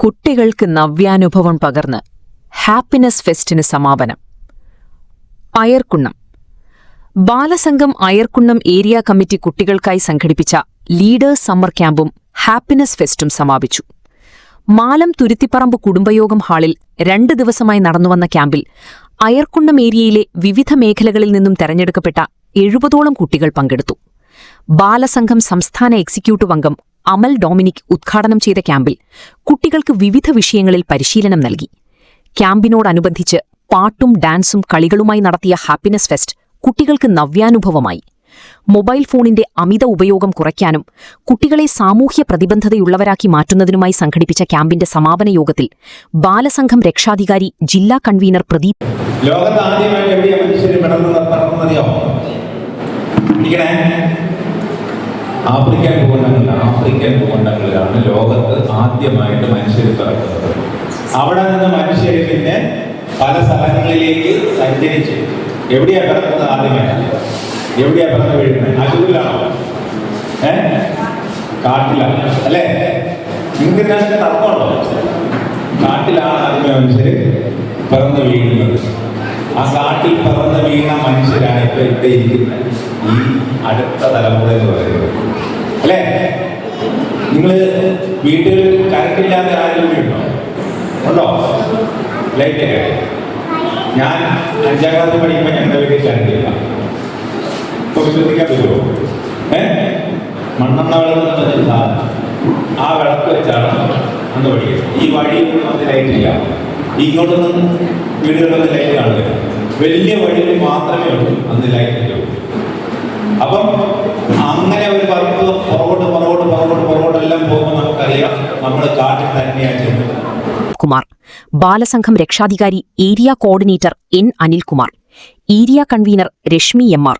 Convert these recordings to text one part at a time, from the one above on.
കുട്ടികൾക്ക് നവ്യാനുഭവം പകർന്ന് ഹാപ്പിനെസ് ഫെസ്റ്റിന് സമാപനം. അയർക്കുന്നം ബാലസംഘം അയർക്കുന്നം ഏരിയ കമ്മിറ്റി കുട്ടികൾക്കായി സംഘടിപ്പിച്ച ലീഡേഴ്സ് സമ്മർ ക്യാമ്പും ഹാപ്പിനെസ് ഫെസ്റ്റും സമാപിച്ചു. മാലം തുരുത്തിപ്പറമ്പ് കുടുംബയോഗം ഹാളിൽ 2 ദിവസമായി നടന്നുവന്ന ക്യാമ്പിൽ അയർക്കുന്നം ഏരിയയിലെ വിവിധ മേഖലകളിൽ നിന്നും തെരഞ്ഞെടുക്കപ്പെട്ട 70ഓളം കുട്ടികൾ പങ്കെടുത്തു. ബാലസംഘം സംസ്ഥാന എക്സിക്യൂട്ടീവ് അംഗം അമൽ ഡൊമിനിക് ഉദ്ഘാടനം ചെയ്ത ക്യാമ്പിൽ കുട്ടികൾക്ക് വിവിധ വിഷയങ്ങളിൽ പരിശീലനം നൽകി. ക്യാമ്പിനോടനുബന്ധിച്ച് പാട്ടും ഡാൻസും കളികളുമായി നടത്തിയ ഹാപ്പിനെസ് ഫെസ്റ്റ് കുട്ടികൾക്ക് നവ്യാനുഭവമായി. മൊബൈൽ ഫോണിന്റെ അമിത ഉപയോഗം കുറയ്ക്കാനും കുട്ടികളെ സാമൂഹ്യ പ്രതിബദ്ധതയുള്ളവരാക്കി മാറ്റുന്നതിനുമായി സംഘടിപ്പിച്ച ക്യാമ്പിന്റെ സമാപന യോഗത്തിൽ ബാലസംഘം രക്ഷാധികാരി ജില്ലാ കൺവീനർ പ്രദീപ് ആഫ്രിക്കൻ ഭൂഖണ്ഡങ്ങളിലാണ് ലോകത്ത് ആദ്യമായിട്ട് മനുഷ്യർ പിറക്കുന്നത്. അവിടെ നിന്ന് മനുഷ്യർ പിന്നെ പല സ്ഥലങ്ങളിലേക്ക് സഞ്ചരിച്ച് എവിടെയാ പിറക്കുന്നത്? ആദ്യമായിട്ട് എവിടെയാ പിറന്നു വീഴുന്നത്? ആശുപത്രിയിലാണോ? കാട്ടിലാണ് അല്ലേ? നിങ്ങൾക്ക് ഇതിനകത്ത് തർക്കമുണ്ടോ? കാട്ടിലാണ് ആദ്യമേ മനുഷ്യര് പിറന്നു വീഴുന്നത്. ആ കാട്ടിൽ പിറന്നു വീണ മനുഷ്യരാണ് ഇപ്പൊ ഇവിടെ ഇരിക്കുന്നത് ഈ അടുത്ത തലമുറ എന്ന് പറയുന്നത് അല്ലേ? നിങ്ങള് വീട്ടിൽ കറണ്ടില്ലാത്ത ആരെങ്കിലും ഉണ്ടോ? ലൈറ്റൊക്കെ ഞാൻ 5ാം ക്ലാസ്സിൽ പഠിക്കുമ്പോൾ ഞങ്ങളുടെ വീട്ടിൽ കറണ്ടില്ല. ഇപ്പൊ വിശ്വസിക്കാൻ പറ്റുമോ? മണ്ണെണ്ണ വിളക്ക് എന്നൊരു സാധനം, ആ വിളക്ക് വെച്ചാണ് അന്ന് പഠിക്കുന്നത്. ഈ വഴിയൊന്നും അന്ന് ലൈറ്റില്ല. ഇങ്ങോട്ടൊന്നും വീടുകളിലൊന്നും ലൈറ്റ് കാണില്ല. വലിയ വഴിയിൽ മാത്രമേ ഉള്ളൂ അന്ന് ലൈറ്റ്. അപ്പം അങ്ങനെ ഒരു പറമ്പ് പുറകോട്ടെല്ലാം പോകുമ്പോൾ നമുക്കറിയാം നമ്മൾ കാട്ടിൽ തന്നെയാണ് ചെന്നത്. കുമാർ, ബാലസംഘം രക്ഷാധികാരി area coordinator N Anilkumar, area convener Reshmi M R.,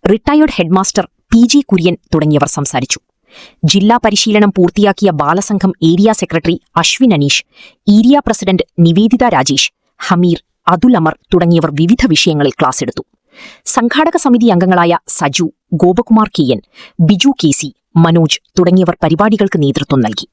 retired headmaster P G. Kurian തുടങ്ങിയവർ സംസാരിച്ചു. ജില്ലാ പരിശീലനം പൂർത്തിയാക്കിയ Balasangham area secretary Ashwin Aneesh, area president Niveditha Rajesh, Hameer, Athul Amar തുടങ്ങിയവർ വിവിധ വിഷയങ്ങളിൽ ക്ലാസെടുത്തു. സംഘാടക സമിതി അംഗങ്ങളായ സജു, ഗോപകുമാർ കെ.എൻ., ബിജു കെ.സി., മനോജ് തുടങ്ങിയവർ പരിപാടികൾക്ക് നേതൃത്വം നൽകി.